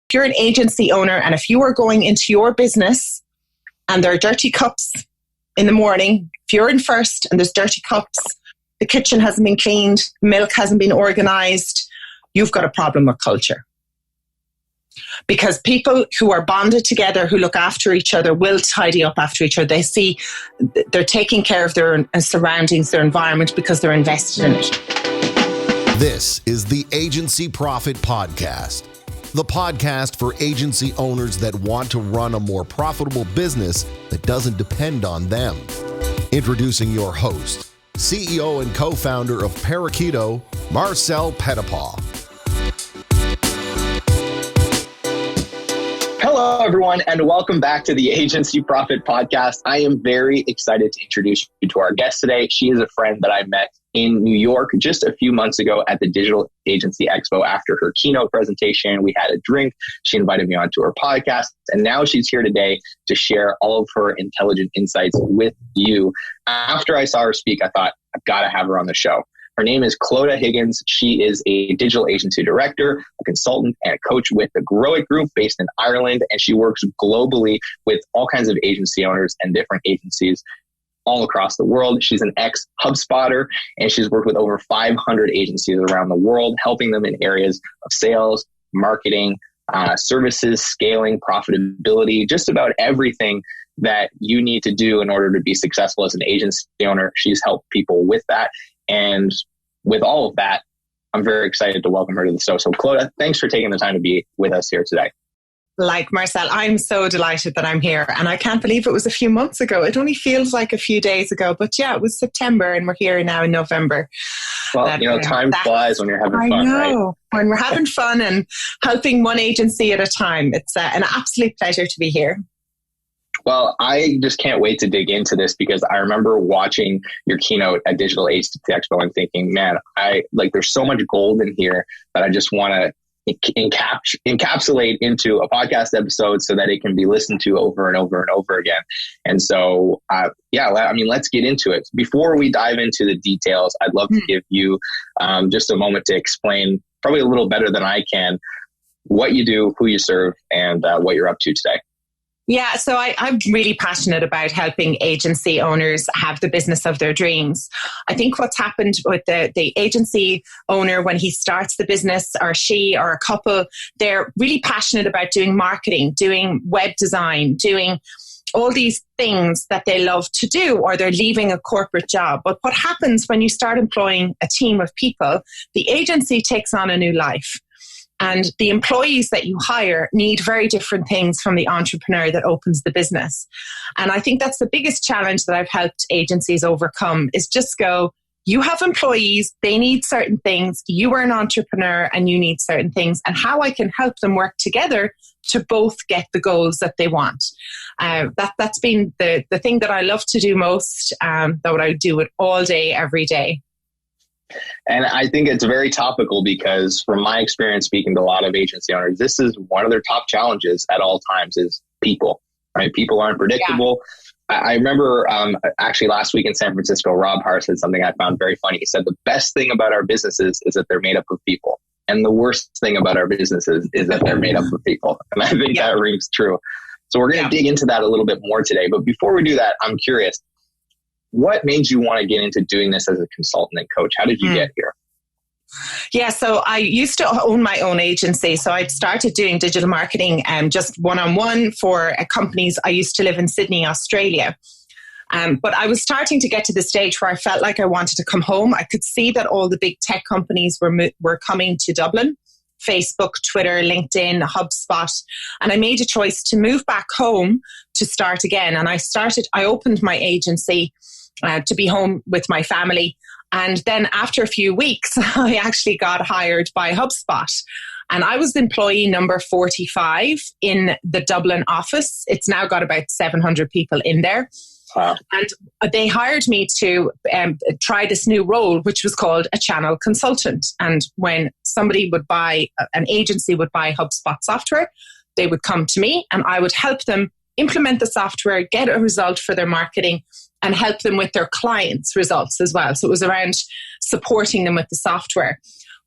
If you're an agency owner and if you are going into your business and there are dirty cups in the morning, if you're in first and there's dirty cups, the kitchen hasn't been cleaned, milk hasn't been organized, you've got a problem with culture. Because people who are bonded together, who look after each other, will tidy up after each other. They see they're taking care of their surroundings, their environment, because they're invested in it. This is the Agency Profit Podcast, the podcast for agency owners that want to run a more profitable business that doesn't depend on them. Introducing your host, CEO and co-founder of Parakeeto, Marcel Petitpas. Hello, everyone, and welcome back to the Agency Profit Podcast. I am very excited to introduce you to our guest today. She is a friend that I met in New York just a few months ago at the Digital Agency Expo. After her keynote presentation, we had a drink. She invited me onto her podcast, and now she's here today to share all of her intelligent insights with you. After I saw her speak, I thought, I've got to have her on the show. Her name is Clodagh Higgins. She is a digital agency director, a consultant, and a coach with the Growit Group based in Ireland. And she works globally with all kinds of agency owners and different agencies all across the world. She's an ex-HubSpotter, and she's worked with over 500 agencies around the world, helping them in areas of sales, marketing, services, scaling, profitability, just about everything that you need to do in order to be successful as an agency owner. She's helped people with that. And with all of that, I'm very excited to welcome her to the show. So Clodagh, thanks for taking the time to be with us here today. Like Marcel, I'm so delighted that I'm here. And I can't believe it was a few months ago. It only feels like a few days ago. But yeah, it was September and we're here now in November. Well, time flies when you're having fun, right? When we're having fun and helping one agency at a time. It's an absolute pleasure to be here. Well, I just can't wait to dig into this because I remember watching your keynote at Digital Agency Expo and thinking, man, there's so much gold in here that I just want to encapsulate into a podcast episode so that it can be listened to over and over and over again. And so, let's get into it. Before we dive into the details, I'd love to give you just a moment to explain, probably a little better than I can, what you do, who you serve, and what you're up to today. Yeah, so I'm really passionate about helping agency owners have the business of their dreams. I think what's happened with the agency owner when he starts the business, or she or a couple, they're really passionate about doing marketing, doing web design, doing all these things that they love to do, or they're leaving a corporate job. But what happens when you start employing a team of people, the agency takes on a new life. And the employees that you hire need very different things from the entrepreneur that opens the business. And I think that's the biggest challenge that I've helped agencies overcome is just go, you have employees, they need certain things, you are an entrepreneur and you need certain things, and how I can help them work together to both get the goals that they want. That's been the thing that I love to do most, that I do it all day, every day. And I think it's very topical because from my experience speaking to a lot of agency owners, this is one of their top challenges at all times is people, right? People aren't predictable. Yeah. I remember actually last week in San Francisco, Rob Har said something I found very funny. He said, the best thing about our businesses is that they're made up of people. And the worst thing about our businesses is that they're made up of people. And I think that rings true. So we're going to dig into that a little bit more today. But before we do that, I'm curious. What made you want to get into doing this as a consultant and coach? How did you get here? Yeah, so I used to own my own agency. So I started doing digital marketing just one-on-one for companies. I used to live in Sydney, Australia. But I was starting to get to the stage where I felt like I wanted to come home. I could see that all the big tech companies were coming to Dublin. Facebook, Twitter, LinkedIn, HubSpot. And I made a choice to move back home to start again. And I opened my agency to be home with my family. And then after a few weeks, I actually got hired by HubSpot. And I was employee number 45 in the Dublin office. It's now got about 700 people in there. Wow. And they hired me to try this new role, which was called a channel consultant. And when an agency would buy HubSpot software, they would come to me and I would help them implement the software, get a result for their marketing, and help them with their clients' results as well. So it was around supporting them with the software.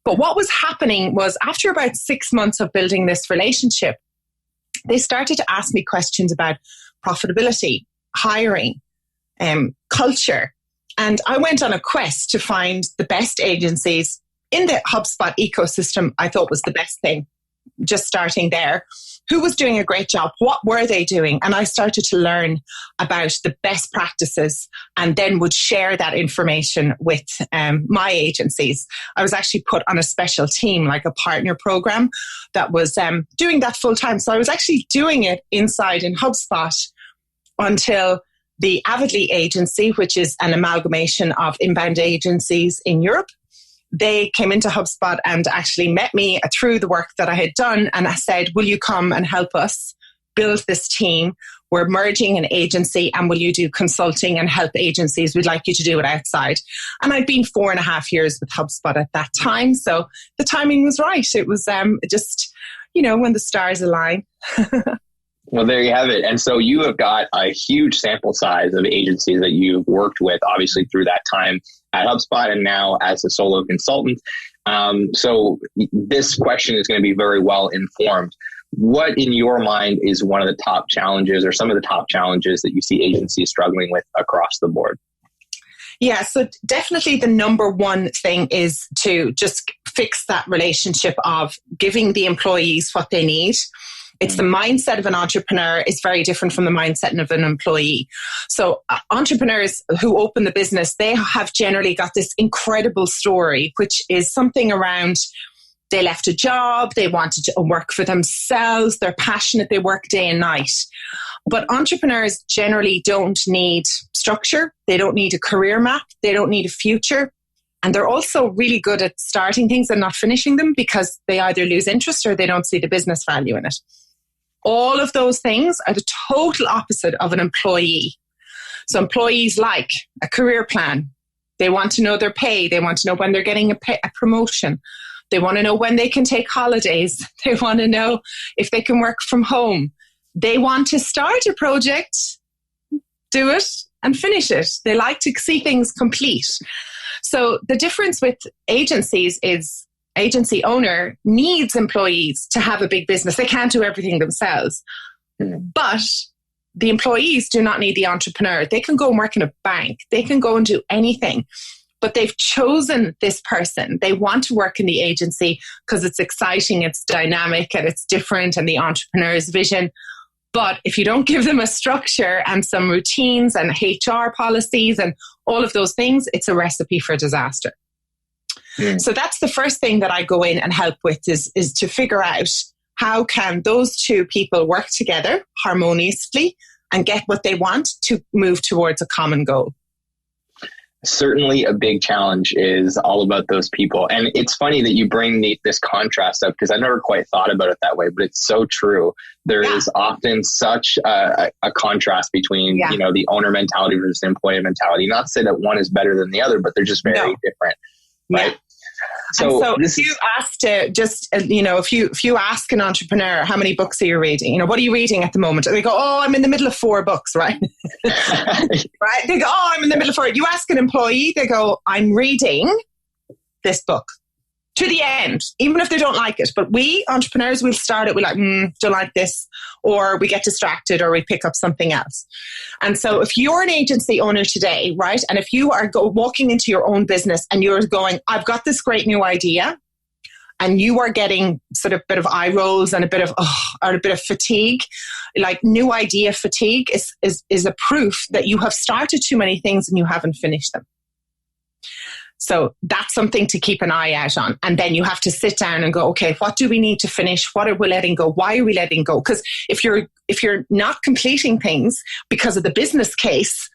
But what was happening was after about 6 months of building this relationship, they started to ask me questions about profitability, hiring, culture. And I went on a quest to find the best agencies in the HubSpot ecosystem. I thought was the best thing, just starting there. Who was doing a great job? What were they doing? And I started to learn about the best practices and then would share that information with my agencies. I was actually put on a special team, like a partner program that was doing that full time. So I was actually doing it inside in HubSpot until the Avidly agency, which is an amalgamation of inbound agencies in Europe, they came into HubSpot and actually met me through the work that I had done. And I said, will you come and help us build this team? We're merging an agency and will you do consulting and help agencies? We'd like you to do it outside. And I'd been 4.5 years with HubSpot at that time. So the timing was right. It was just, when the stars align. Well, there you have it. And so you have got a huge sample size of agencies that you've worked with, obviously, through that time at HubSpot and now as a solo consultant. So this question is going to be very well informed. What, in your mind, is one of the top challenges or some of the top challenges that you see agencies struggling with across the board? Yeah, so definitely the number one thing is to just fix that relationship of giving the employees what they need. It's the mindset of an entrepreneur is very different from the mindset of an employee. So entrepreneurs who open the business, they have generally got this incredible story, which is something around they left a job, they wanted to work for themselves, they're passionate, they work day and night. But entrepreneurs generally don't need structure. They don't need a career map. They don't need a future. And they're also really good at starting things and not finishing them because they either lose interest or they don't see the business value in it. All of those things are the total opposite of an employee. So employees like a career plan. They want to know their pay. They want to know when they're getting a promotion. They want to know when they can take holidays. They want to know if they can work from home. They want to start a project, do it, and finish it. They like to see things complete. So the difference with agencies is agency owner needs employees to have a big business. They can't do everything themselves. But the employees do not need the entrepreneur. They can go and work in a bank. They can go and do anything. But they've chosen this person. They want to work in the agency because it's exciting, it's dynamic, and it's different, and the entrepreneur's vision. But if you don't give them a structure and some routines and HR policies and all of those things, it's a recipe for disaster. So that's the first thing that I go in and help with is to figure out how can those two people work together harmoniously and get what they want to move towards a common goal. Certainly a big challenge is all about those people. And it's funny that you bring this contrast up because I never quite thought about it that way, but it's so true. There is often such a contrast between, the owner mentality versus the employee mentality. Not to say that one is better than the other, but they're just very different. Right. So if you ask if you ask an entrepreneur, how many books are you reading? What are you reading at the moment? And they go, I'm in the middle of 4 books, right? Right? They go, I'm in the middle of 4. You ask an employee, they go, I'm reading this book to the end, even if they don't like it. But we entrepreneurs, we'll start it. We're like, don't like this, or we get distracted, or we pick up something else. And so if you're an agency owner today, right, and if you are walking into your own business and you're going, I've got this great new idea, and you are getting sort of a bit of eye rolls and a bit of fatigue, like new idea fatigue is a proof that you have started too many things and you haven't finished them. So that's something to keep an eye out on. And then you have to sit down and go, okay, what do we need to finish? What are we letting go? Why are we letting go? Because if you're not completing things because of the business case,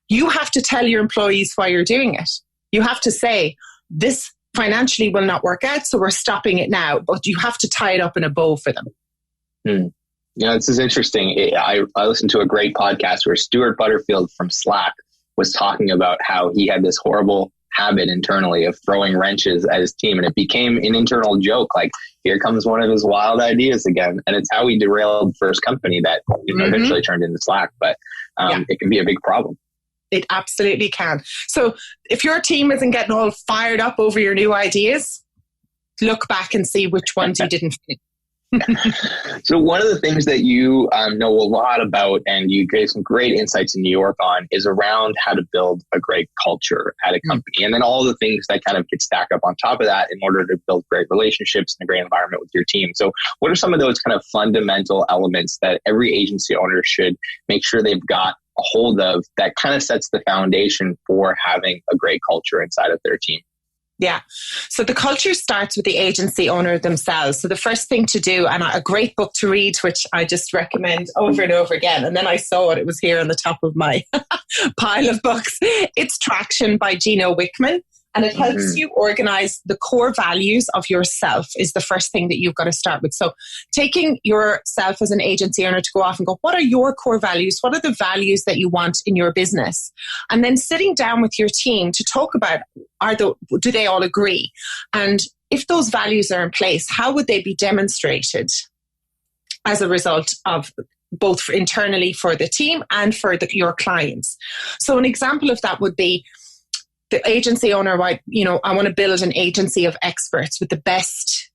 you have to tell your employees why you're doing it. You have to say, this financially will not work out, so we're stopping it now. But you have to tie it up in a bow for them. This is interesting. I listened to a great podcast where Stuart Butterfield from Slack was talking about how he had this horrible habit internally of throwing wrenches at his team, and it became an internal joke, like, here comes one of his wild ideas again. And it's how he derailed the first company that eventually turned into Slack, but it can be a big problem. It absolutely can. So if your team isn't getting all fired up over your new ideas, look back and see which ones you didn't finish. So one of the things that you know a lot about, and you gave some great insights in New York on, is around how to build a great culture at a company. And then all the things that kind of get stacked up on top of that in order to build great relationships and a great environment with your team. So what are some of those kind of fundamental elements that every agency owner should make sure they've got a hold of that kind of sets the foundation for having a great culture inside of their team? Yeah. So the culture starts with the agency owner themselves. So the first thing to do, and a great book to read, which I just recommend over and over again. And then I saw it was here on the top of my pile of books. It's Traction by Gino Wickman. And it helps you organize the core values of yourself is the first thing that you've got to start with. So taking yourself as an agency owner to go off and go, what are your core values? What are the values that you want in your business? And then sitting down with your team to talk about, do they all agree? And if those values are in place, how would they be demonstrated as a result of both internally for the team and for your clients? So an example of that would be, the agency owner might, I want to build an agency of experts with the best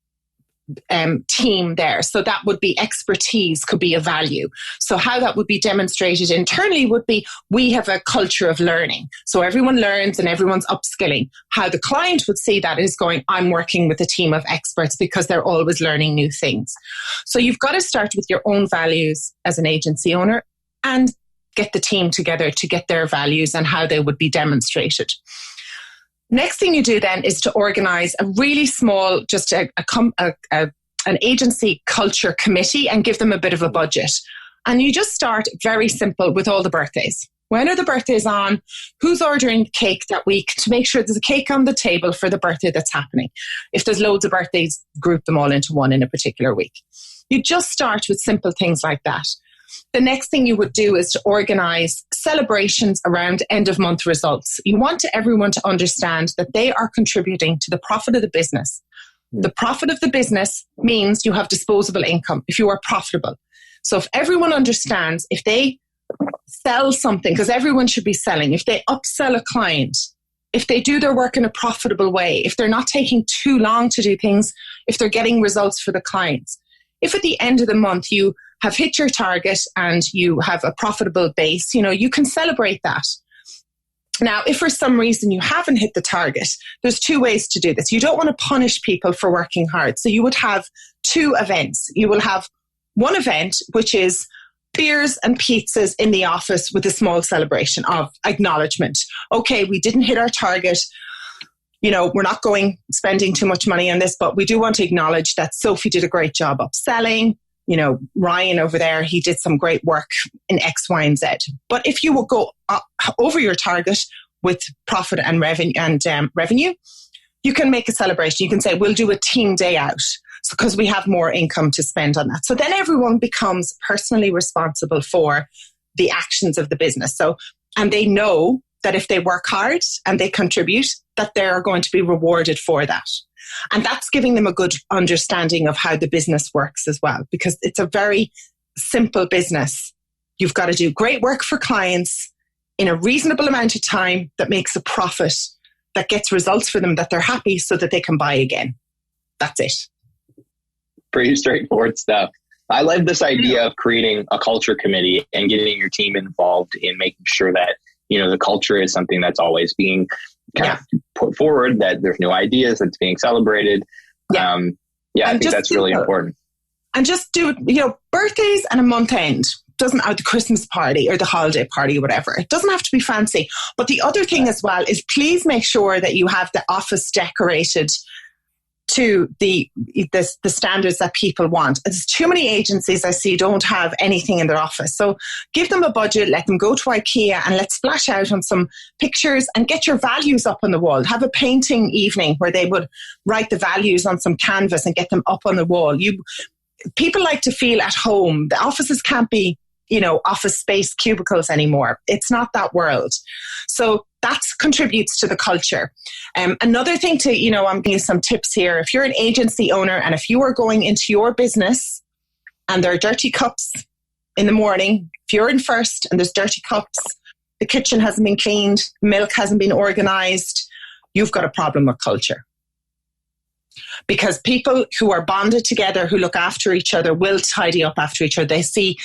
team there. So that would be expertise, could be a value. So how that would be demonstrated internally would be, we have a culture of learning. So everyone learns and everyone's upskilling. How the client would see that is going, I'm working with a team of experts because they're always learning new things. So you've got to start with your own values as an agency owner and get the team together to get their values and how they would be demonstrated. Next thing you do then is to organize a really small, just an agency culture committee and give them a bit of a budget. And you just start very simple with all the birthdays. When are the birthdays on? Who's ordering cake that week to make sure there's a cake on the table for the birthday that's happening? If there's loads of birthdays, group them all into one in a particular week. You just start with simple things like that. The next thing you would do is to organize celebrations around end of month results. You want everyone to understand that they are contributing to the profit of the business. The profit of the business means you have disposable income if you are profitable. So if everyone understands, if they sell something, because everyone should be selling, if they upsell a client, if they do their work in a profitable way, if they're not taking too long to do things, if they're getting results for the clients, if at the end of the month you have hit your target and you have a profitable base, you can celebrate that. Now, if for some reason you haven't hit the target, there's two ways to do this. You don't want to punish people for working hard. So you would have two events. You will have one event, which is beers and pizzas in the office with a small celebration of acknowledgement. Okay, we didn't hit our target. We're not spending too much money on this, but we do want to acknowledge that Sophie did a great job upselling. Ryan over there, he did some great work in X, Y, and Z. But if you will go over your target with profit and revenue, you can make a celebration. You can say, we'll do a team day out because we have more income to spend on that. So then everyone becomes personally responsible for the actions of the business. And they know that if they work hard and they contribute, that they're going to be rewarded for that. And that's giving them a good understanding of how the business works as well, because it's a very simple business. You've got to do great work for clients in a reasonable amount of time that makes a profit, that gets results for them, that they're happy so that they can buy again. That's it. Pretty straightforward stuff. I love this idea of creating a culture committee and getting your team involved in making sure that, the culture is something that's always being kind of put forward, that there's new ideas that's being celebrated. I think that's really important. And just do, birthdays and a month end. The Christmas party or the holiday party or whatever. It doesn't have to be fancy. But the other thing as well is please make sure that you have the office decorated to the standards that people want. There's too many agencies I see don't have anything in their office. So give them a budget, let them go to IKEA and let's splash out on some pictures and get your values up on the wall. Have a painting evening where they would write the values on some canvas and get them up on the wall. People like to feel at home. The offices can't be, office space cubicles anymore. It's not that world. So that contributes to the culture. Another thing I'm giving you some tips here. If you're an agency owner and if you are going into your business and there are dirty cups in the morning, if you're in first and there's dirty cups, the kitchen hasn't been cleaned, milk hasn't been organized, you've got a problem with culture. Because people who are bonded together, who look after each other, will tidy up after each other. They see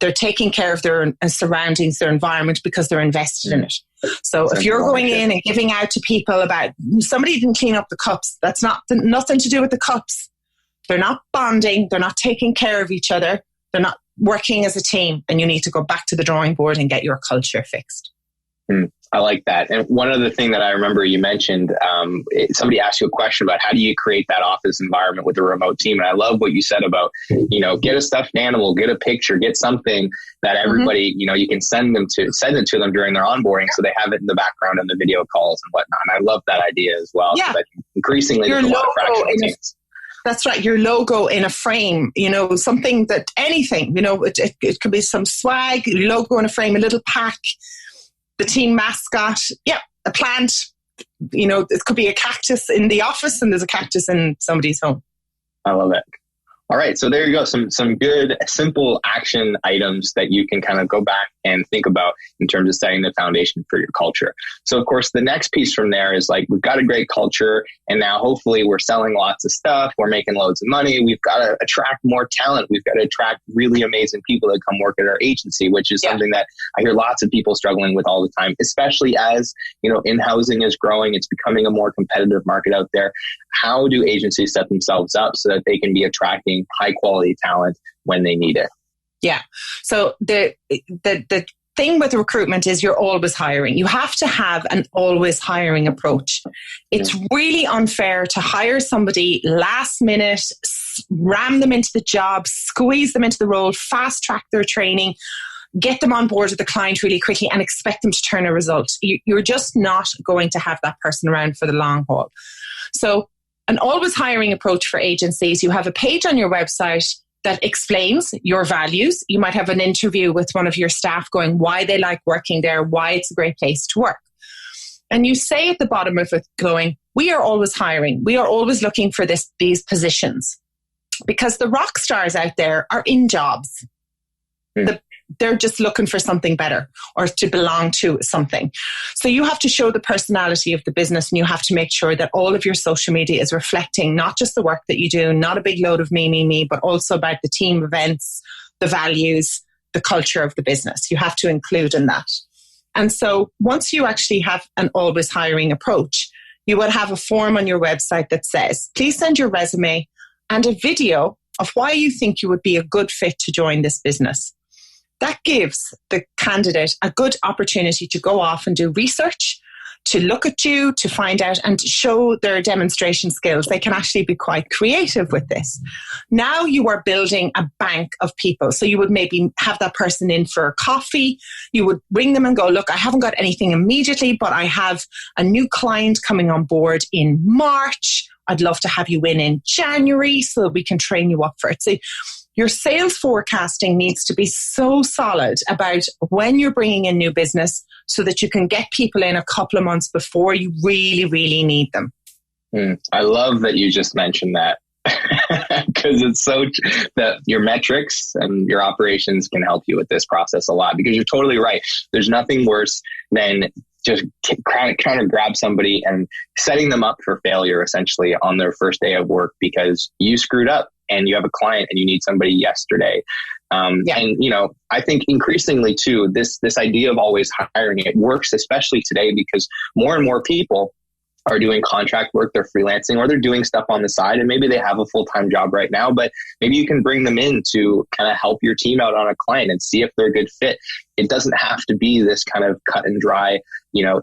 they're taking care of their surroundings, their environment, because they're invested in it. So if you're going in and giving out to people about somebody didn't clean up the cups, that's nothing to do with the cups. They're not bonding. They're not taking care of each other. They're not working as a team, and you need to go back to the drawing board and get your culture fixed. I like that. And one other thing that I remember you mentioned, somebody asked you a question about how do you create that office environment with a remote team? And I love what you said about, get a stuffed animal, get a picture, get something that everybody, you can send it to them during their onboarding so they have it in the background in the video calls and whatnot. And I love that idea as well. Yeah. So that increasingly, there's a lot of fractional teams. That's right. Your logo in a frame, something that anything, it could be some swag, logo in a frame, a little pack, the team mascot. Yeah. A plant, it could be a cactus in the office and there's a cactus in somebody's home. I love it. All right. So there you go. Some good, simple action items that you can kind of go back and think about in terms of setting the foundation for your culture. So of course, the next piece from there is like, we've got a great culture and now hopefully we're selling lots of stuff. We're making loads of money. We've got to attract more talent. We've got to attract really amazing people that come work at our agency, which is something that I hear lots of people struggling with all the time, especially as, in-housing is growing. It's becoming a more competitive market out there. How do agencies set themselves up so that they can be attracting high quality talent when they need it? Yeah. So the thing with recruitment is you're always hiring. You have to have an always hiring approach. It's really unfair to hire somebody last minute, ram them into the job, squeeze them into the role, fast track their training, get them on board with the client really quickly and expect them to turn a result. You're just not going to have that person around for the long haul. So an always hiring approach for agencies, you have a page on your website that explains your values. You might have an interview with one of your staff going why they like working there, why it's a great place to work. And you say at the bottom of it going, we are always hiring. We are always looking for these positions. Because the rock stars out there are in jobs. They're just looking for something better or to belong to something. So you have to show the personality of the business and you have to make sure that all of your social media is reflecting not just the work that you do, not a big load of me, but also about the team events, the values, the culture of the business. You have to include in that. And so once you actually have an always hiring approach, you would have a form on your website that says, please send your resume and a video of why you think you would be a good fit to join this business. That gives the candidate a good opportunity to go off and do research, to look at you, to find out and to show their demonstration skills. They can actually be quite creative with this. Now you are building a bank of people. So you would maybe have that person in for a coffee. You would ring them and go, look, I haven't got anything immediately, but I have a new client coming on board in March. I'd love to have you in January so that we can train you up for it. So your sales forecasting needs to be so solid about when you're bringing in new business so that you can get people in a couple of months before you really, really need them. I love that you just mentioned that because it's so that your metrics and your operations can help you with this process a lot because you're totally right. There's nothing worse than just trying to grab somebody and setting them up for failure essentially on their first day of work because you screwed up and you have a client and you need somebody yesterday. And, I think increasingly too, this idea of always hiring, it works especially today because more and more people are doing contract work, they're freelancing, or they're doing stuff on the side, and maybe they have a full-time job right now, but maybe you can bring them in to kind of help your team out on a client and see if they're a good fit. It doesn't have to be this kind of cut and dry,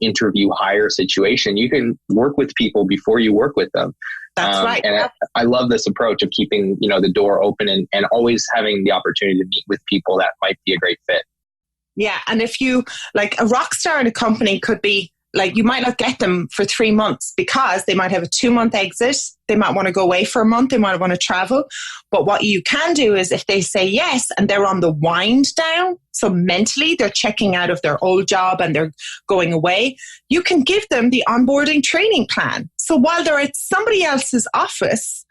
interview hire situation. You can work with people before you work with them. That's right. And I love this approach of keeping, the door open and always having the opportunity to meet with people that might be a great fit. Yeah. And if you, like a rock star in a company could be, like you might not get them for 3 months because they might have a 2-month exit. They might want to go away for a month. They might want to travel. But what you can do is if they say yes and they're on the wind down, so mentally they're checking out of their old job and they're going away, you can give them the onboarding training plan. So while they're at somebody else's office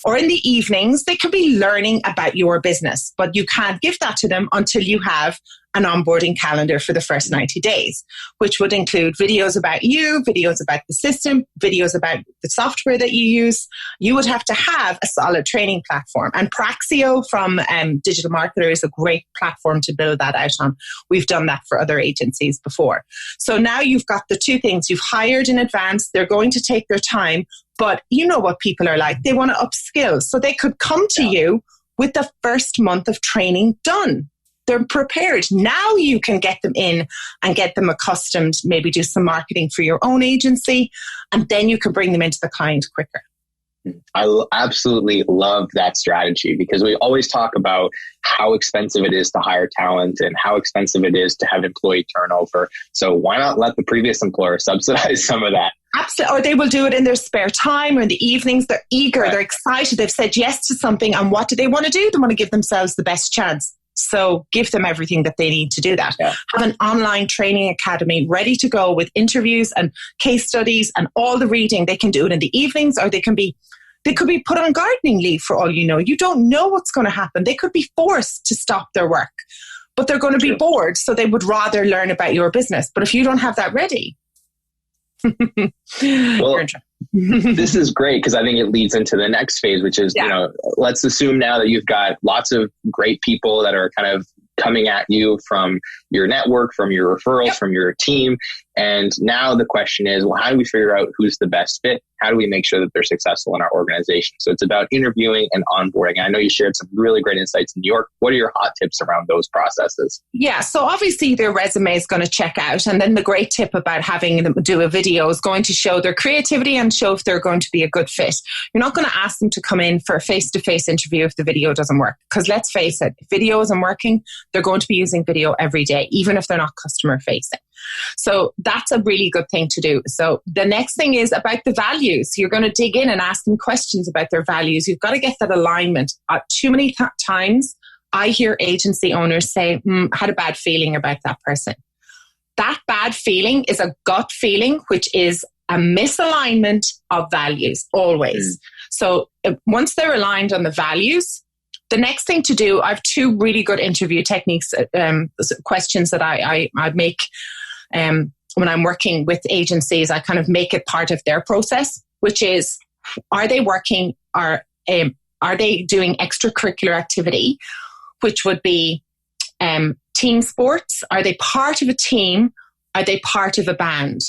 or in the evenings, they could be learning about your business, but you can't give that to them until you have an onboarding calendar for the first 90 days, which would include videos about you, videos about the system, videos about the software that you use. You would have to have a solid training platform. And Parakeeto from Digital Marketer is a great platform to build that out on. We've done that for other agencies before. So now you've got the two things. You've hired in advance. They're going to take their time, but you know what people are like. They want to upskill. So they could come to you with the first month of training done. They're prepared. Now you can get them in and get them accustomed, maybe do some marketing for your own agency, and then you can bring them into the client quicker. I absolutely love that strategy, because we always talk about how expensive it is to hire talent and how expensive it is to have employee turnover. So why not let the previous employer subsidize some of that? Absolutely. Or they will do it in their spare time or in the evenings. They're eager. Right. They're excited. They've said yes to something. And what do they want to do? They want to give themselves the best chance. So give them everything that they need to do that. Yeah. Have an online training academy ready to go with interviews and case studies and all the reading. They can do it in the evenings, or they could be put on gardening leave for all you know. You don't know what's going to happen. They could be forced to stop their work, but they're going to be bored. So they would rather learn about your business. But if you don't have that ready, well, this is great, because I think it leads into the next phase, which is, let's assume now that you've got lots of great people that are kind of coming at you from your network, from your referrals, from your team. And now the question is, well, how do we figure out who's the best fit? How do we make sure that they're successful in our organization? So it's about interviewing and onboarding. And I know you shared some really great insights in New York. What are your hot tips around those processes? Yeah, so obviously their resume is going to check out. And then the great tip about having them do a video is going to show their creativity and show if they're going to be a good fit. You're not going to ask them to come in for a face-to-face interview if the video doesn't work. Because let's face it, if video isn't working, they're going to be using video every day, even if they're not customer facing. So that's a really good thing to do. So the next thing is about the values. You're going to dig in and ask them questions about their values. You've got to get that alignment. Too many times I hear agency owners say, had a bad feeling about that person. That bad feeling is a gut feeling, which is a misalignment of values always. So once they're aligned on the values, the next thing to do, I have two really good interview techniques, questions that I make when I'm working with agencies. I kind of make it part of their process, which is, are they working, are they doing extracurricular activity, which would be team sports? Are they part of a team? Are they part of a band?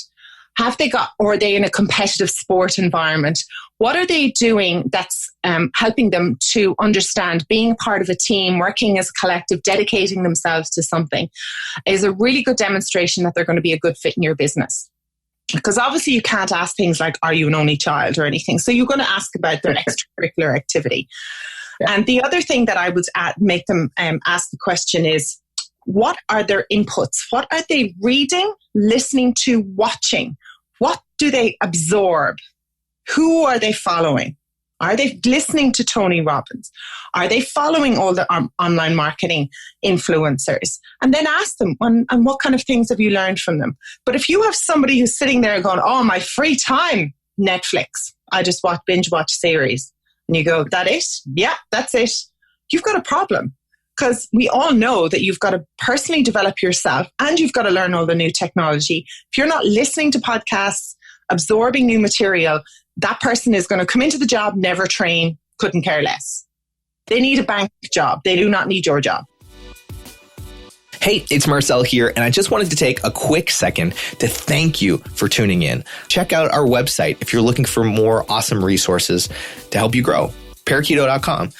Or are they in a competitive sport environment? What are they doing that's helping them to understand being part of a team, working as a collective, dedicating themselves to something is a really good demonstration that they're going to be a good fit in your business. Because obviously you can't ask things like, are you an only child or anything? So you're going to ask about their extracurricular activity. Yeah. And the other thing that I would make them ask the question is, what are their inputs? What are they reading, listening to, watching? What do they absorb? Who are they following? Are they listening to Tony Robbins? Are they following all the online marketing influencers? And then ask them, and what kind of things have you learned from them? But if you have somebody who's sitting there going, oh, my free time, Netflix, I just binge watch series. And you go, that it? Yeah, that's it. You've got a problem. Because we all know that you've got to personally develop yourself and you've got to learn all the new technology. If you're not listening to podcasts, absorbing new material, that person is going to come into the job, never train, couldn't care less. They need a bank job. They do not need your job. Hey, it's Marcel here, and I just wanted to take a quick second to thank you for tuning in. Check out our website if you're looking for more awesome resources to help you grow, Parakeeto.com.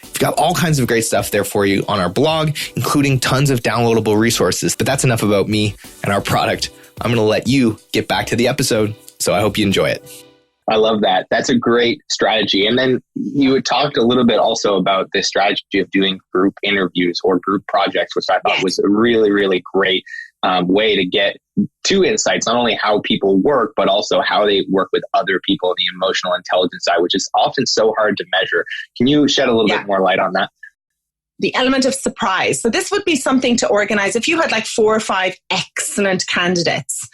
We've got all kinds of great stuff there for you on our blog, including tons of downloadable resources. But that's enough about me and our product. I'm going to let you get back to the episode, so I hope you enjoy it. I love that. That's a great strategy. And then you had talked a little bit also about the strategy of doing group interviews or group projects, which I thought was a really, really great way to get two insights, not only how people work, but also how they work with other people, the emotional intelligence side, which is often so hard to measure. Can you shed a little bit more light on that? The element of surprise. So this would be something to organize. If you had like 4 or 5 excellent candidates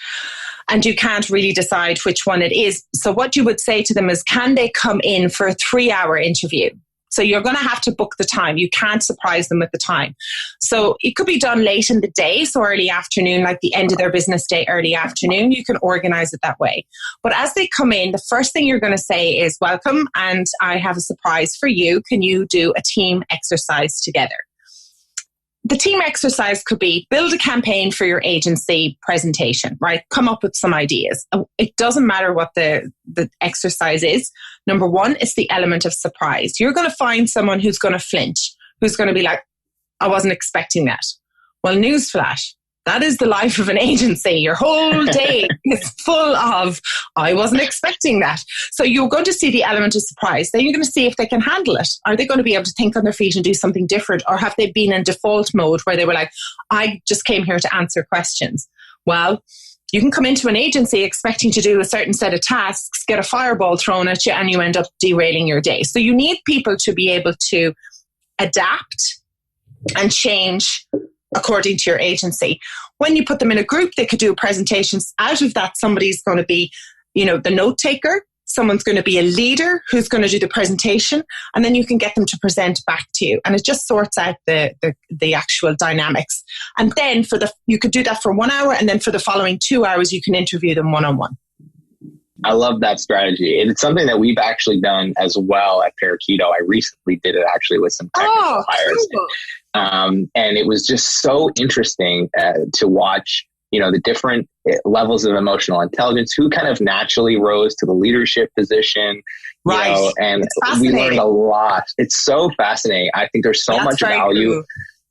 and you can't really decide which one it is. So what you would say to them is, can they come in for a 3-hour interview? So you're going to have to book the time. You can't surprise them with the time. So it could be done late in the day, so early afternoon, like the end of their business day, early afternoon. You can organize it that way. But as they come in, the first thing you're going to say is, welcome, and I have a surprise for you. Can you do a team exercise together? The team exercise could be build a campaign for your agency presentation, right? Come up with some ideas. It doesn't matter what the exercise is. Number one, it's the element of surprise. You're going to find someone who's going to flinch, who's going to be like, I wasn't expecting that. Well, newsflash, that is the life of an agency. Your whole day is full of, I wasn't expecting that. So you're going to see the element of surprise. Then you're going to see if they can handle it. Are they going to be able to think on their feet and do something different? Or have they been in default mode where they were like, I just came here to answer questions? Well, you can come into an agency expecting to do a certain set of tasks, get a fireball thrown at you, and you end up derailing your day. So you need people to be able to adapt and change according to your agency. When you put them in a group, they could do presentations. Out of that, somebody's going to be, the note taker. Someone's going to be a leader who's going to do the presentation, and then you can get them to present back to you. And it just sorts out the actual dynamics. And then you could do that for 1 hour, and then for the following 2 hours, you can interview them one-on-one. I love that strategy. It's something that we've actually done as well at Parakeeto. I recently did it actually with some technical hires. Cool. And it was just so interesting to watch, the different levels of emotional intelligence, who kind of naturally rose to the leadership position, right? And we learned a lot. It's so fascinating. I think there's so much value. Cool.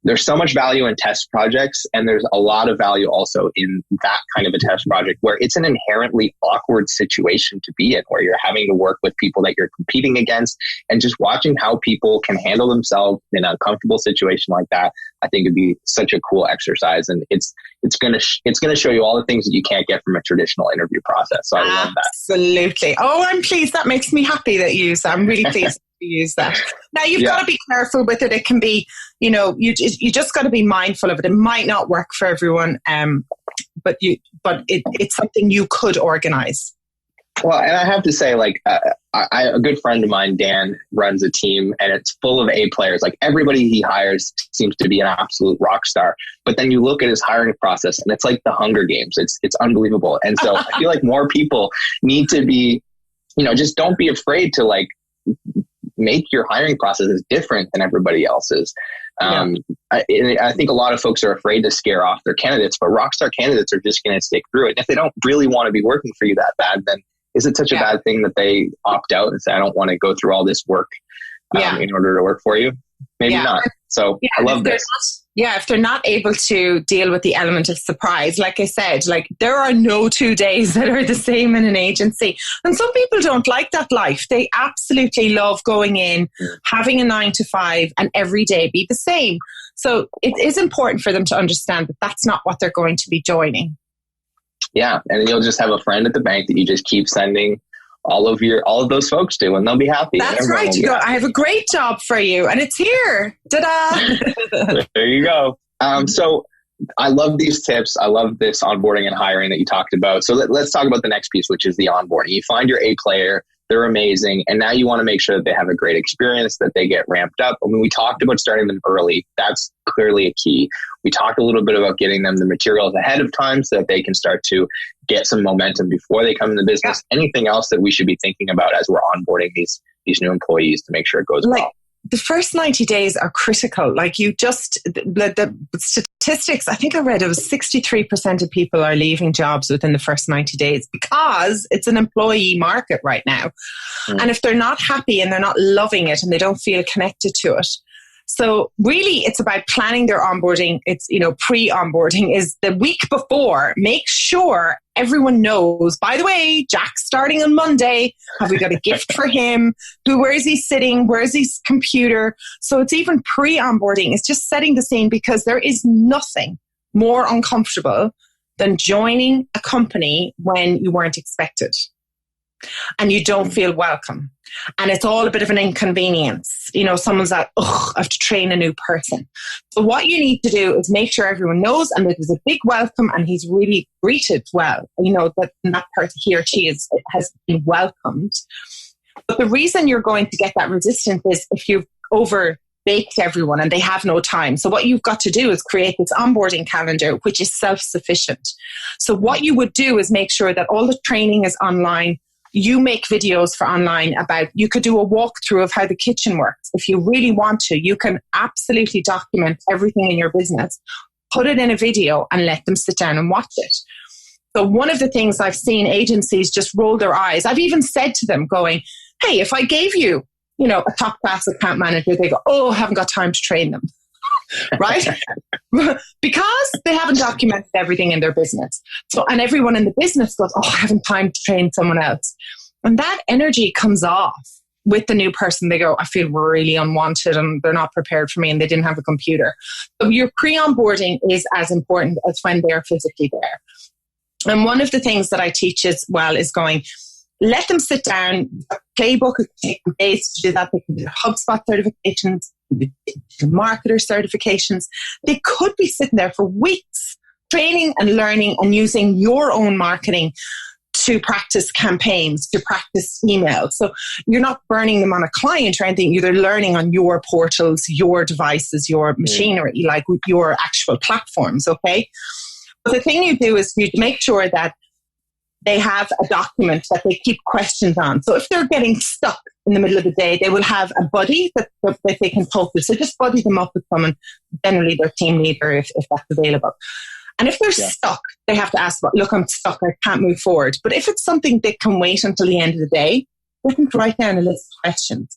There's so much value in test projects, and there's a lot of value also in that kind of a test project where it's an inherently awkward situation to be in, where you're having to work with people that you're competing against, and just watching how people can handle themselves in a comfortable situation like that. I think it'd be such a cool exercise, and it's gonna show you all the things that you can't get from a traditional interview process. So I love that. Absolutely. Oh, I'm pleased. That makes me happy that you use that. I'm really pleased. Use that. Now you've got to be careful with it. It can be, you just got to be mindful of it. It might not work for everyone, but it's something you could organize. Well, and I have to say, a good friend of mine, Dan, runs a team, and it's full of A players. Like, everybody he hires seems to be an absolute rock star. But then you look at his hiring process, and it's like the Hunger Games. It's unbelievable. And so I feel like more people need to be, just don't be afraid to make your hiring process as different than everybody else's. I think a lot of folks are afraid to scare off their candidates, but rockstar candidates are just going to stick through it. And if they don't really want to be working for you that bad, then is it such a bad thing that they opt out and say, I don't want to go through all this work in order to work for you? Maybe not. So I love this. If they're not able to deal with the element of surprise, like I said, there are no 2 days that are the same in an agency. And some people don't like that life. They absolutely love going in, having a 9 to 5, and every day be the same. So it is important for them to understand that that's not what they're going to be joining. Yeah. And you'll just have a friend at the bank that you just keep sending all of those folks to, and they'll be happy. That's right. You go, I have a great job for you, and it's here. Ta-da! There you go. So I love these tips. I love this onboarding and hiring that you talked about. So let's talk about the next piece, which is the onboarding. You find your A player. They're amazing. And now you want to make sure that they have a great experience, that they get ramped up. I mean, we talked about starting them early. That's clearly a key. We talked a little bit about getting them the materials ahead of time so that they can start to get some momentum before they come in the business. Yeah. Anything else that we should be thinking about as we're onboarding these new employees to make sure it goes well? The first 90 days are critical. The statistics, I think I read it was 63% of people are leaving jobs within the first 90 days because it's an employee market right now. And if they're not happy and they're not loving it and they don't feel connected to it. So really it's about planning their onboarding. It's, pre-onboarding is the week before. Make sure everyone knows, by the way, Jack's starting on Monday. Have we got a gift for him? Where is he sitting? Where is his computer? So it's even pre-onboarding. It's just setting the scene, because there is nothing more uncomfortable than joining a company when you weren't expected and you don't feel welcome. And it's all a bit of an inconvenience. Someone's like, I have to train a new person. So what you need to do is make sure everyone knows, and there's a big welcome, and he's really greeted well. That person, he or she has been welcomed. But the reason you're going to get that resistance is if you've baked everyone and they have no time. So what you've got to do is create this onboarding calendar, which is self-sufficient. So what you would do is make sure that all the training is online. You make videos for online you could do a walkthrough of how the kitchen works. If you really want to, you can absolutely document everything in your business, put it in a video and let them sit down and watch it. So one of the things I've seen agencies just roll their eyes. I've even said to them going, hey, if I gave you, a top class account manager, they go, oh, I haven't got time to train them. Right? Because they haven't documented everything in their business. So, and everyone in the business goes, oh, I haven't time to train someone else. And that energy comes off with the new person. They go, I feel really unwanted and they're not prepared for me and they didn't have a computer. So your pre-onboarding is as important as when they're physically there. And one of the things that I teach as well is going, let them sit down, playbook, take days to do that. They can do HubSpot certifications, marketer certifications. They could be sitting there for weeks, training and learning and using your own marketing to practice campaigns, to practice emails. So you're not burning them on a client or anything. You're learning on your portals, your devices, your machinery, like your actual platforms, okay? But the thing you do is you make sure that they have a document that they keep questions on. So if they're getting stuck in the middle of the day, they will have a buddy that they can talk to. So just buddy them up with someone, generally their team leader, if that's available. And if they're stuck, they have to ask, look, I'm stuck, I can't move forward. But if it's something that can wait until the end of the day, they can write down a list of questions.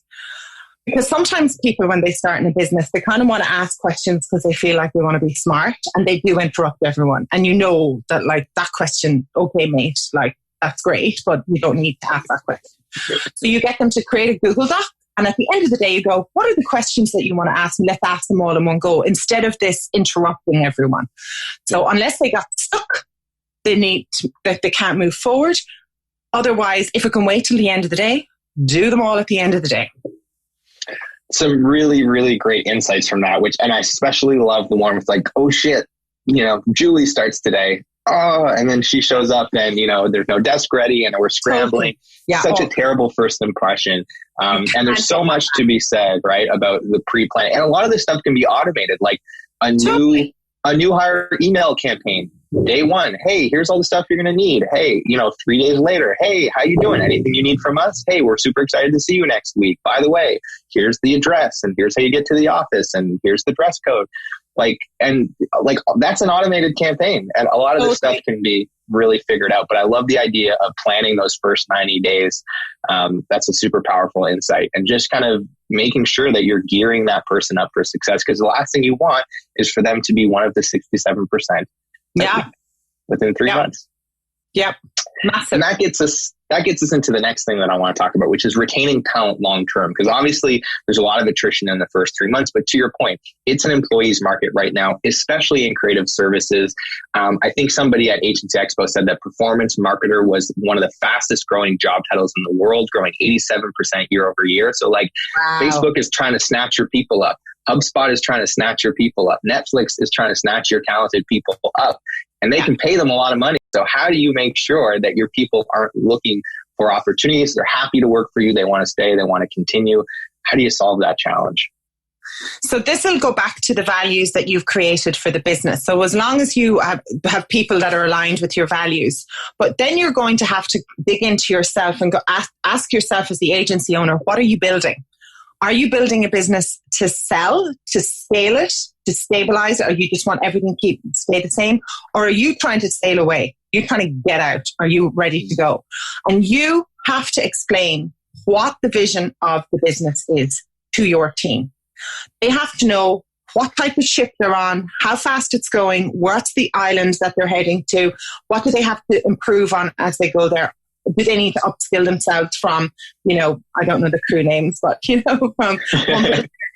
Because sometimes people, when they start in a business, they kind of want to ask questions because they feel like they want to be smart, and they do interrupt everyone. And you know that, like, that question, okay, mate, like, that's great, but you don't need to ask that question. So you get them to create a Google Doc, and at the end of the day, you go, what are the questions that you want to ask? And let's ask them all in one go, instead of this interrupting everyone. So unless they got stuck, they can't move forward. Otherwise, if it can wait till the end of the day, do them all at the end of the day. Some really, really great insights from that, and I especially love the one with like, oh shit, Julie starts today. Oh, and then she shows up and, there's no desk ready and we're scrambling. Yeah. Such a terrible first impression. And there's so much to be said, right, about the pre-plan. And a lot of this stuff can be automated, like a new hire email campaign. Day one, hey, here's all the stuff you're going to need. Hey, 3 days later, hey, how you doing? Anything you need from us? Hey, we're super excited to see you next week. By the way, here's the address and here's how you get to the office and here's the dress code. That's an automated campaign. And a lot of this stuff can be really figured out. But I love the idea of planning those first 90 days. That's a super powerful insight. And just kind of making sure that you're gearing that person up for success. Because the last thing you want is for them to be one of the 67%. Within 3 months. Yep. Massive. And that gets us into the next thing that I want to talk about, which is retaining talent long term. Because obviously there's a lot of attrition in the first 3 months, but to your point, it's an employee's market right now, especially in creative services. I think somebody at Agency Expo said that performance marketer was one of the fastest growing job titles in the world, growing 87% year over year. So Facebook is trying to snatch your people up. HubSpot is trying to snatch your people up. Netflix is trying to snatch your talented people up, and they can pay them a lot of money. So how do you make sure that your people aren't looking for opportunities? They're happy to work for you. They want to stay. They want to continue. How do you solve that challenge? So this will go back to the values that you've created for the business. So as long as you have people that are aligned with your values, but then you're going to have to dig into yourself and go ask yourself as the agency owner, what are you building? Are you building a business to sell, to scale it, to stabilize it, or you just want everything to stay the same? Or are you trying to sail away? You're trying to get out. Are you ready to go? And you have to explain what the vision of the business is to your team. They have to know what type of ship they're on, how fast it's going, what's the island that they're heading to, what do they have to improve on as they go there. Do they need to upskill themselves from, I don't know the crew names, but, from one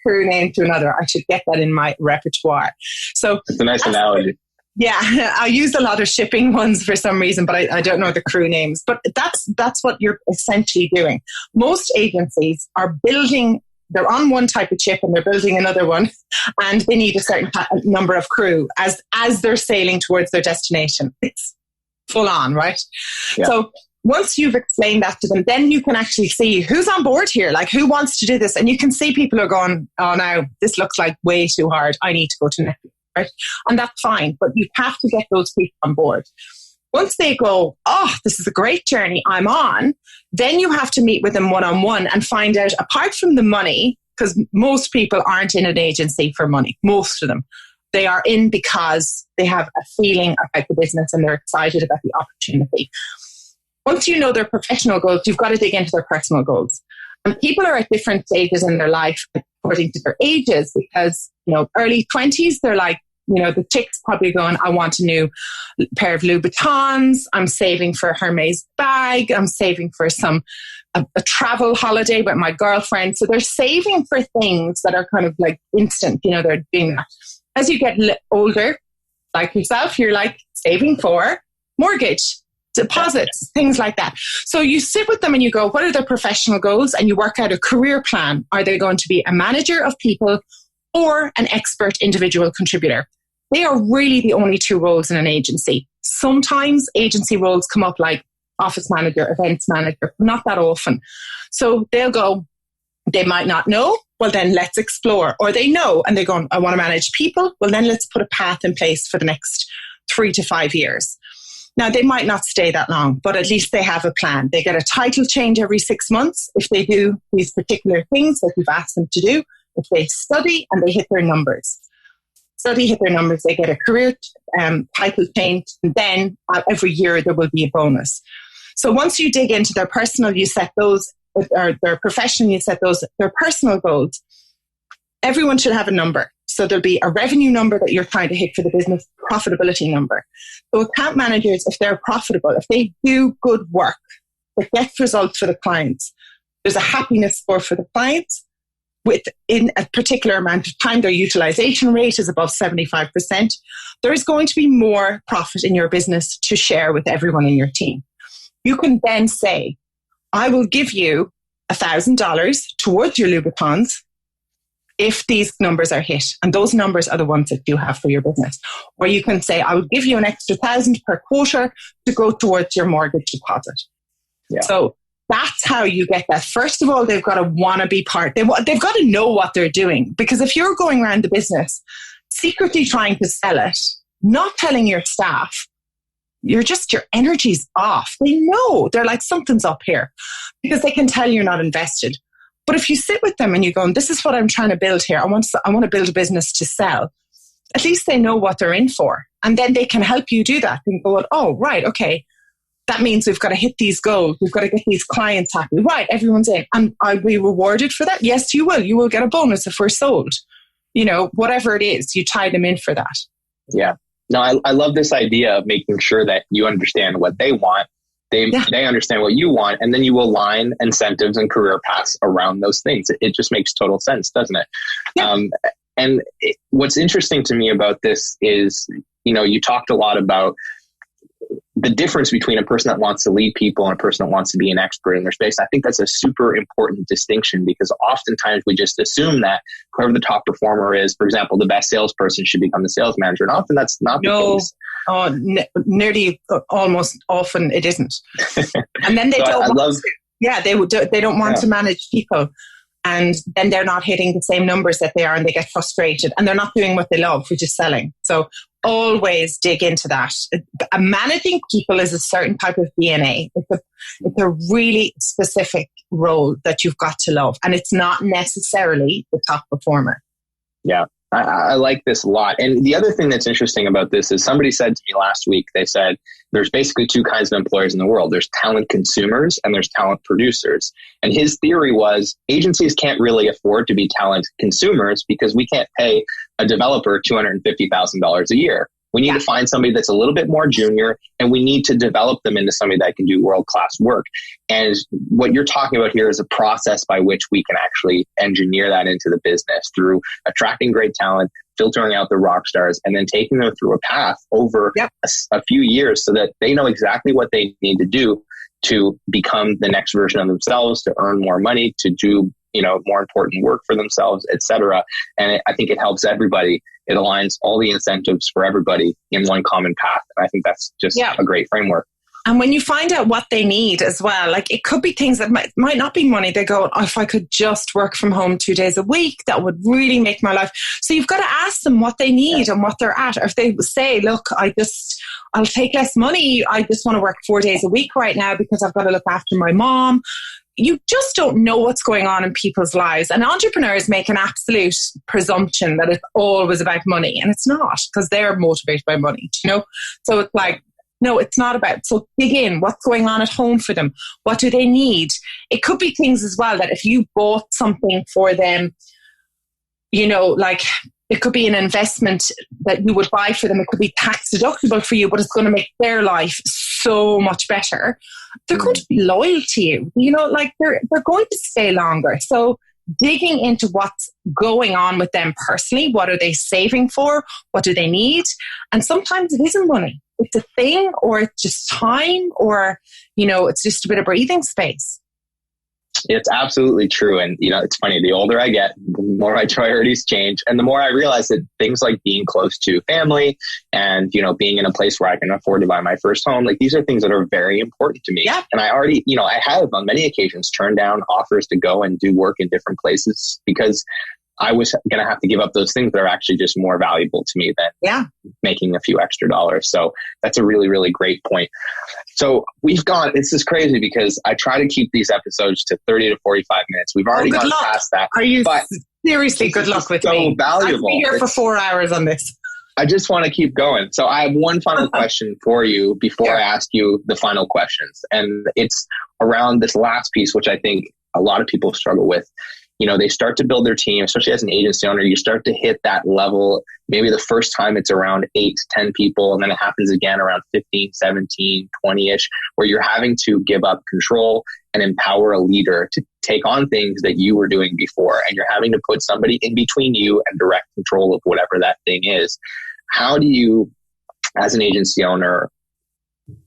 crew name to another? I should get that in my repertoire. So it's a nice analogy. Yeah, I use a lot of shipping ones for some reason, but I don't know the crew names. But that's what you're essentially doing. Most agencies are they're on one type of ship and they're building another one, and they need a certain number of crew as they're sailing towards their destination. It's full on, right? Yeah. So once you've explained that to them, then you can actually see who's on board here, like who wants to do this. And you can see people are going, oh, now this looks like way too hard. I need to go to Netflix, right? And that's fine, but you have to get those people on board. Once they go, oh, this is a great journey I'm on, then you have to meet with them one-on-one and find out, apart from the money, because most people aren't in an agency for money, most of them. They are in because they have a feeling about the business and they're excited about the opportunity. Once you know their professional goals, you've got to dig into their personal goals. And people are at different stages in their life according to their ages, because, early 20s, they're like, the chick's probably going, I want a new pair of Louboutins. I'm saving for a Hermes bag. I'm saving for a travel holiday with my girlfriend. So they're saving for things that are kind of like instant, they're doing that. As you get older, like yourself, you're like saving for mortgage, deposits, things like that. So you sit with them and you go, what are their professional goals? And you work out a career plan. Are they going to be a manager of people or an expert individual contributor? They are really the only two roles in an agency. Sometimes agency roles come up like office manager, events manager, not that often. So they'll go, they might not know. Well, then let's explore. Or they know and they're going, I want to manage people. Well, then let's put a path in place for the next 3 to 5 years. Now, they might not stay that long, but at least they have a plan. They get a title change every 6 months if they do these particular things that you've asked them to do. If they study and they hit their numbers. They get a career title change, and then every year there will be a bonus. So once you dig into their personal, you set those, or their professional, you set those, their personal goals. Everyone should have a number. So there'll be a revenue number that you're trying to hit for the business, profitability number. So account managers, if they're profitable, if they do good work that gets results for the clients, there's a happiness score for the clients. Within a particular amount of time, their utilization rate is above 75%. There is going to be more profit in your business to share with everyone in your team. You can then say, I will give you $1,000 towards your Louboutins if these numbers are hit. And those numbers are the ones that you have for your business. Or you can say, I will give you an extra $1,000 per quarter to go towards your mortgage deposit. Yeah. So that's how you get that. First of all, they've got to want to be part. They've got to know what they're doing. Because if you're going around the business secretly trying to sell it, not telling your staff, your energy's off. They know. They're like, something's up here. Because they can tell you're not invested. But if you sit with them and you go, this is what I'm trying to build here. I want to build a business to sell. At least they know what they're in for. And then they can help you do that and go, oh, right, okay. That means we've got to hit these goals. We've got to get these clients happy. Right, everyone's in. And are we rewarded for that? Yes, you will. You will get a bonus if we're sold. Whatever it is, you tie them in for that. Yeah. No, I love this idea of making sure that you understand what they want. They understand what you want, and then you align incentives and career paths around those things. It just makes total sense, doesn't it? Yeah. What's interesting to me about this is, you talked a lot about the difference between a person that wants to lead people and a person that wants to be an expert in their space. I think that's a super important distinction, because oftentimes we just assume that whoever the top performer is, for example, the best salesperson should become the sales manager. And often that's not the case. Oh, nearly almost often it isn't. And then they don't want to. They don't want to manage people. And then they're not hitting the same numbers that they are, and they get frustrated, and they're not doing what they love, which is selling. So always dig into that. Managing people is a certain type of DNA. It's a really specific role that you've got to love, and it's not necessarily the top performer. Yeah, I like this a lot. And the other thing that's interesting about this is somebody said to me last week, they said there's basically two kinds of employers in the world. There's talent consumers and there's talent producers. And his theory was agencies can't really afford to be talent consumers because we can't pay a developer $250,000 a year. We need to find somebody that's a little bit more junior, and we need to develop them into somebody that can do world-class work. And what you're talking about here is a process by which we can actually engineer that into the business through attracting great talent, filtering out the rock stars, and then taking them through a path over a few years so that they know exactly what they need to do to become the next version of themselves, to earn more money, to do more important work for themselves, etc. And I think it helps everybody. It aligns all the incentives for everybody in one common path. And I think that's just a great framework. And when you find out what they need as well, like it could be things that might not be money. They go, oh, if I could just work from home 2 days a week, that would really make my life. So you've got to ask them what they need and what they're at. Or if they say, look, I'll take less money. I just want to work 4 days a week right now because I've got to look after my mom. You just don't know what's going on in people's lives. And entrepreneurs make an absolute presumption that it's always about money. And it's not, because they're motivated by money, you know? So it's like, no, it's not about. So dig in. What's going on at home for them? What do they need? It could be things as well that if you bought something for them, you know, like it could be an investment that you would buy for them. It could be tax deductible for you, but it's going to make their life so much better. They're going to be loyal to you. You know, like they're going to stay longer. So digging into what's going on with them personally, what are they saving for? What do they need? And sometimes it isn't money. It's a thing, or it's just time, or, you know, it's just a bit of breathing space. It's absolutely true. And, you know, it's funny, the older I get, the more my priorities change. And the more I realize that things like being close to family and, you know, being in a place where I can afford to buy my first home, like these are things that are very important to me. Yeah. And I already, you know, I have on many occasions turned down offers to go and do work in different places because I was going to have to give up those things that are actually just more valuable to me than making a few extra dollars. So that's a really, really great point. So this is crazy because I try to keep these episodes to 30 to 45 minutes. We've already gone past that. Are you seriously? Good luck with me. So valuable. I'll be here for 4 hours on this. I just want to keep going. So I have one final question for you before I ask you the final questions. And it's around this last piece, which I think a lot of people struggle with. You know, they start to build their team, especially as an agency owner, you start to hit that level. Maybe the first time it's around 8 to 10 people, and then it happens again around 15, 17, 20-ish, where you're having to give up control and empower a leader to take on things that you were doing before. And you're having to put somebody in between you and direct control of whatever that thing is. How do you, as an agency owner,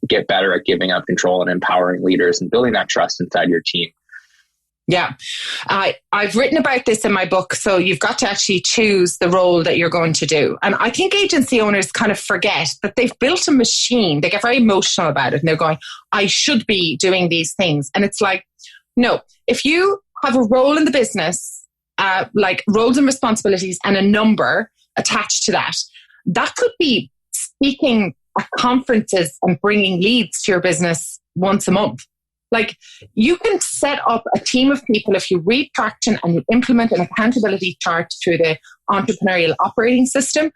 get better at giving up control and empowering leaders and building that trust inside your team? Yeah, I've written about this in my book. So you've got to actually choose the role that you're going to do. And I think agency owners kind of forget that they've built a machine. They get very emotional about it and they're going, I should be doing these things. And it's like, no, if you have a role in the business, like roles and responsibilities and a number attached to that, that could be speaking at conferences and bringing leads to your business once a month. Like you can set up a team of people if you read Traction and you implement an accountability chart through the entrepreneurial operating system.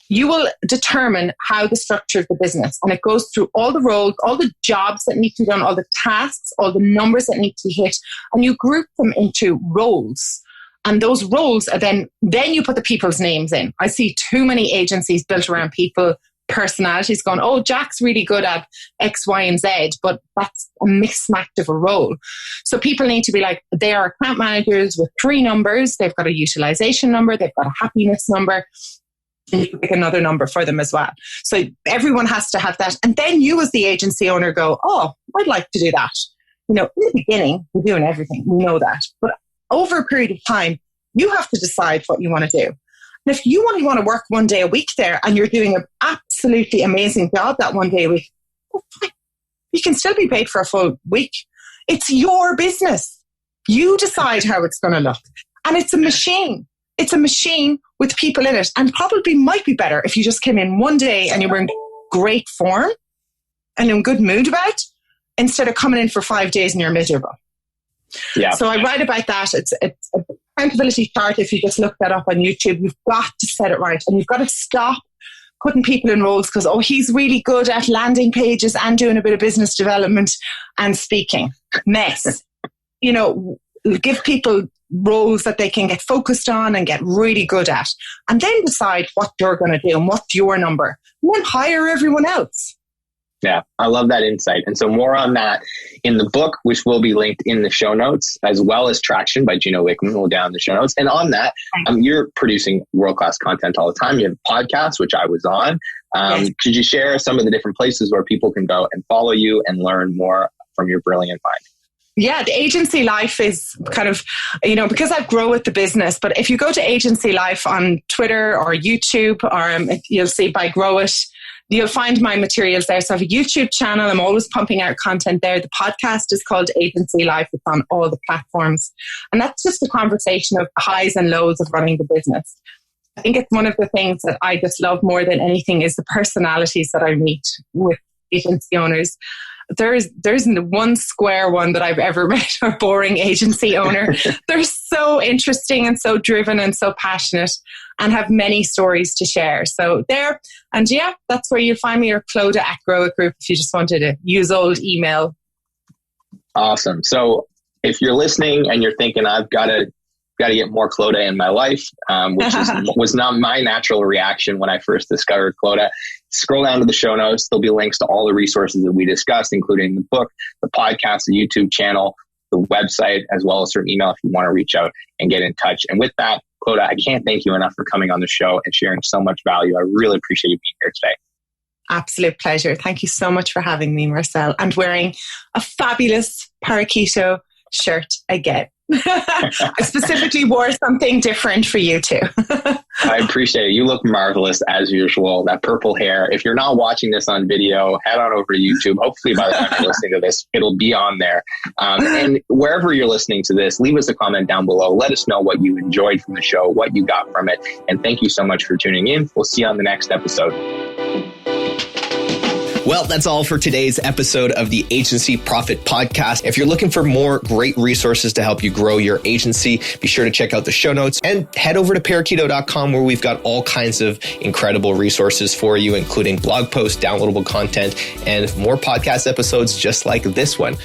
You will determine how the structure of the business, and it goes through all the roles, all the jobs that need to be done, all the tasks, all the numbers that need to be hit, and you group them into roles. And those roles are then you put the people's names in. I see too many agencies built around people personalities going, oh, Jack's really good at X, Y, and Z, but that's a mismatch of a role. So people need to be like, they are account managers with 3 numbers. They've got a utilization number. They've got a happiness number. And you can pick another number for them as well. So everyone has to have that. And then you as the agency owner go, oh, I'd like to do that. You know, in the beginning, we're doing everything. We know that. But over a period of time, you have to decide what you want to do. And if you only want to work 1 day a week there and you're doing an absolutely amazing job that 1 day a week, well, fine. You can still be paid for a full week. It's your business. You decide how it's going to look. And it's a machine. It's a machine with people in it, and probably might be better if you just came in 1 day and you were in great form and in good mood about it, instead of coming in for 5 days and you're miserable. Yeah. So I write about that. It's accountability chart. If you just look that up on YouTube, you've got to set it right, and you've got to stop putting people in roles because, oh, he's really good at landing pages and doing a bit of business development and speaking. Mess. You know, give people roles that they can get focused on and get really good at, and then decide what you're going to do and what's your number, and then hire everyone else. Yeah, I love that insight. And so more on that in the book, which will be linked in the show notes, as well as Traction by Gino Wickman will down in the show notes. And on that, you're producing world-class content all the time. You have podcasts, which I was on. Yes. Could you share some of the different places where people can go and follow you and learn more from your brilliant mind? Yeah, the agency life is kind of, you know, because I grow with the business, but if you go to agency life on Twitter or YouTube, or you'll see by Growit You'll find my materials there. So I have a YouTube channel. I'm always pumping out content there. The podcast is called Agency Life. It's on all the platforms. And that's just a conversation of highs and lows of running the business. I think it's one of the things that I just love more than anything is the personalities that I meet with agency owners. There's one square one that I've ever met, a boring agency owner. They're so interesting and so driven and so passionate and have many stories to share. So there, and yeah, that's where you find me, or Clodagh at Growit Group if you just wanted to use old email. Awesome. So if you're listening and you're thinking, I've got to get more Clodagh in my life, which was not my natural reaction when I first discovered Clodagh, scroll down to the show notes. There'll be links to all the resources that we discussed, including the book, the podcast, the YouTube channel, the website, as well as her email if you want to reach out and get in touch. And with that, Clodagh, I can't thank you enough for coming on the show and sharing so much value. I really appreciate you being here today. Absolute pleasure. Thank you so much for having me, Marcel, and wearing a fabulous Parakeeto shirt again. I specifically wore something different for you too. I appreciate it. You look marvelous as usual. That purple hair. If you're not watching this on video, head on over to YouTube. Hopefully by the time you're listening to this, it'll be on there. And wherever you're listening to this, leave us a comment down below. Let us know what you enjoyed from the show, what you got from it. And thank you so much for tuning in. We'll see you on the next episode. Well, that's all for today's episode of the Agency Profit Podcast. If you're looking for more great resources to help you grow your agency, be sure to check out the show notes and head over to parakeeto.com, where we've got all kinds of incredible resources for you, including blog posts, downloadable content, and more podcast episodes just like this one.